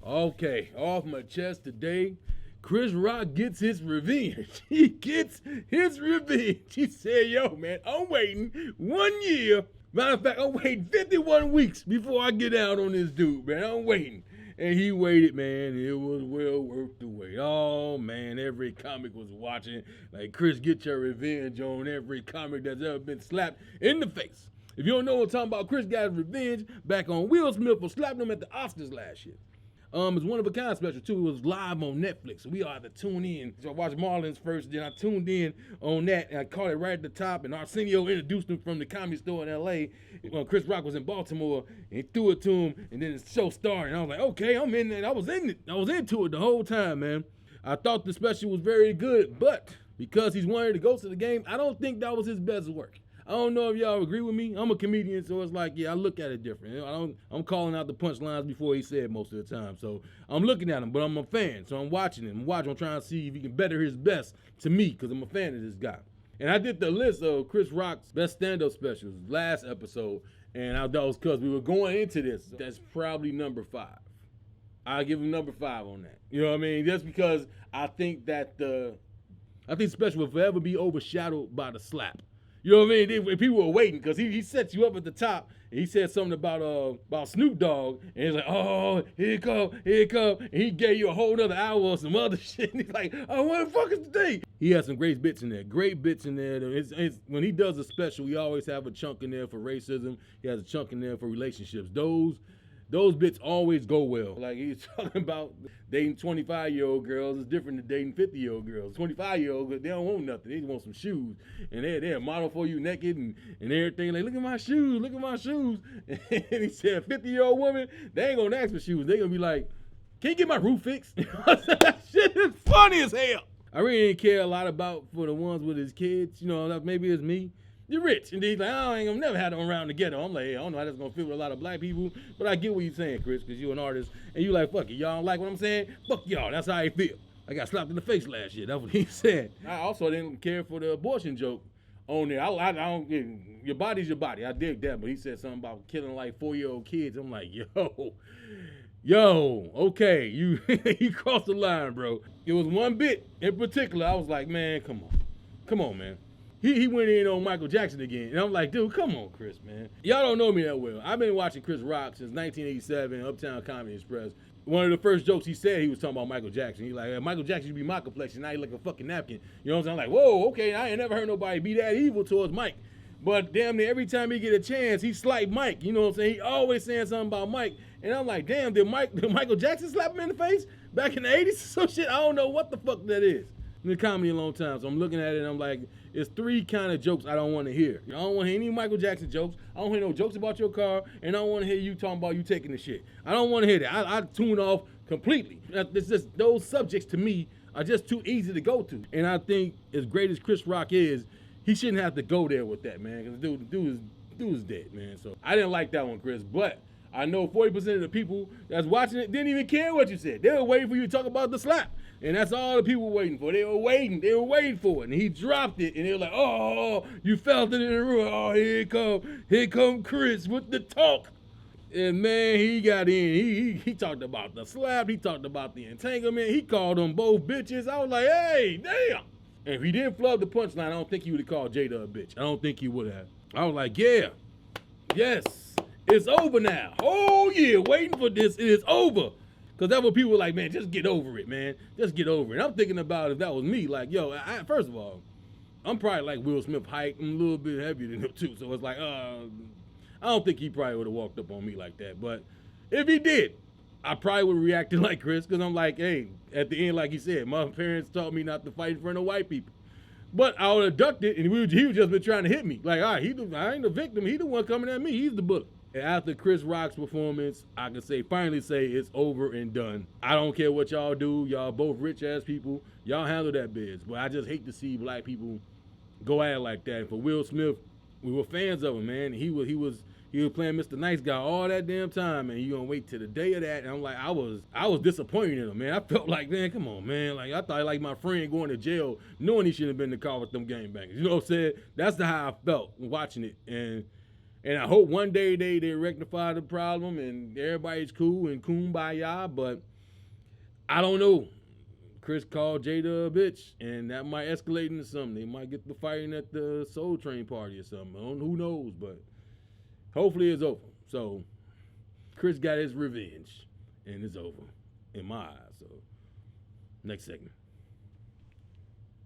Okay, off my chest today. Chris Rock gets his revenge. He gets his revenge. He said, yo, man, I'm waiting 1 year. Matter of fact, I'm waiting 51 weeks before I get out on this dude, man. I'm waiting. And he waited, man. It was well worth the wait. Oh, man, every comic was watching. Like, Chris, get your revenge on every comic that's ever been slapped in the face. If you don't know what I'm talking about, Chris got his revenge back on Will Smith for slapping him at the Oscars last year. It's one of a kind special too. It was live on Netflix. So we all had to tune in. So I watched Marlins first, then I tuned in on that, and I caught it right at the top. And Arsenio introduced him from the Comedy Store in L.A. when Chris Rock was in Baltimore, and he threw it to him, and then the show started. And I was like, okay, I'm in there. I was in it. I was into it the whole time, man. I thought the special was very good, but because he's wanted to go to the game, I don't think that was his best work. I don't know if y'all agree with me. I'm a comedian, so it's like, yeah, I look at it different. I'm calling out the punchlines before he said most of the time. So I'm looking at him, but I'm a fan, so I'm watching him. I'm trying to see if he can better his best to me, because I'm a fan of this guy. And I did the list of Chris Rock's best stand-up specials last episode, and that was because we were going into this. That's probably number 5. I'll give him number 5 on that. You know what I mean? Just because I think that the special will forever be overshadowed by the slap. You know what I mean? People were waiting because he sets you up at the top. And he said something about Snoop Dogg, and he's like, oh, here it come. And he gave you a whole other hour of some other shit. And he's like, oh, what the fuck is today? He has some great bits in there. When he does a special, he always have a chunk in there for racism. He has a chunk in there for relationships. Those bits always go well. Like, he's talking about dating 25-year-old girls is different than dating 50-year-old girls. 25-year-old girls, they don't want nothing. They just want some shoes. And they're model for you naked and everything. Like, look at my shoes. And he said, 50-year-old woman, they ain't gonna ask for shoes. They gonna be like, can you get my roof fixed? That shit is funny as hell. I really didn't care a lot about for the ones with his kids. You know, maybe it's me. You're rich. And he's like, I ain't gonna never had them around together. I'm like, hey, I don't know how that's gonna fit with a lot of black people, but I get what you're saying, Chris, because you're an artist, and you like, fuck it, y'all don't like what I'm saying? Fuck y'all, that's how I feel. I got slapped in the face last year, that's what he said. I also didn't care for the abortion joke on there. I don't, your body's your body, I dig that, but he said something about killing like 4-year-old kids. I'm like, yo, okay, you crossed the line, bro. It was one bit in particular, I was like, man, come on, man. He went in on Michael Jackson again. And I'm like, dude, come on, Chris, man. Y'all don't know me that well. I've been watching Chris Rock since 1987, Uptown Comedy Express. One of the first jokes he said, he was talking about Michael Jackson. He's like, Michael Jackson used to be my complexion. Now he like a fucking napkin. You know what I'm saying? I'm like, whoa, okay, I ain't never heard nobody be that evil towards Mike. But damn near every time he get a chance, he slight Mike. You know what I'm saying? He always saying something about Mike. And I'm like, damn, did Michael Jackson slap him in the face back in the 80s or some shit? I don't know what the fuck that is. In the comedy a long time, so I'm looking at it and I'm like, it's 3 kind of jokes I don't want to hear. I don't want to hear any Michael Jackson jokes. I don't hear no jokes about your car, and I don't want to hear you talking about you taking the shit. I don't want to hear that. I tune off completely. It's just those subjects to me are just too easy to go to. And I think as great as Chris Rock is, he shouldn't have to go there with that, man. Because the dude is dead, man. So I didn't like that one, Chris, but I know 40% of the people that's watching it didn't even care what you said. They were waiting for you to talk about the slap. And that's all the people were waiting for. They were waiting for it. And he dropped it. And they were like, oh, you felt it in the room. Oh, here come Chris with the talk. And man, he got in. He talked about the slap. He talked about the entanglement. He called them both bitches. I was like, hey, damn. And if he didn't flub the punchline, I don't think he would have called Jada a bitch. I don't think he would have. I was like, yeah, yes, it's over now. Oh, yeah, waiting for this. It is over. Because that's what people were like, man, just get over it, man. Just get over it. I'm thinking about if that was me, like, yo, first of all, I'm probably like Will Smith height. I'm a little bit heavier than him, too. So it's like, I don't think he probably would have walked up on me like that. But if he did, I probably would have reacted like Chris, because I'm like, hey, at the end, like he said, my parents taught me not to fight in front of white people. But I would have ducked it, and he was just been trying to hit me. Like, all right, I ain't the victim. He the one coming at me. He's the bullet. And after Chris Rock's performance, I can finally say it's over and done. I don't care what y'all do. Y'all both rich-ass people. Y'all handle that biz. But I just hate to see black people go at it like that. And for Will Smith, we were fans of him, man. He was playing Mr. Nice Guy all that damn time, and you gonna wait till the day of that. And I'm like, I was disappointed in him, man. I felt like, man, come on, man. Like, I thought like my friend going to jail knowing he shouldn't have been in the car with them gangbangers. You know what I'm saying? That's how I felt watching it. And I hope one day they rectify the problem and everybody's cool and kumbaya, but I don't know. Chris called Jada a bitch, and that might escalate into something. They might get the fighting at the Soul Train party or something. Who knows? But hopefully it's over. So Chris got his revenge, and it's over in my eyes. So next segment.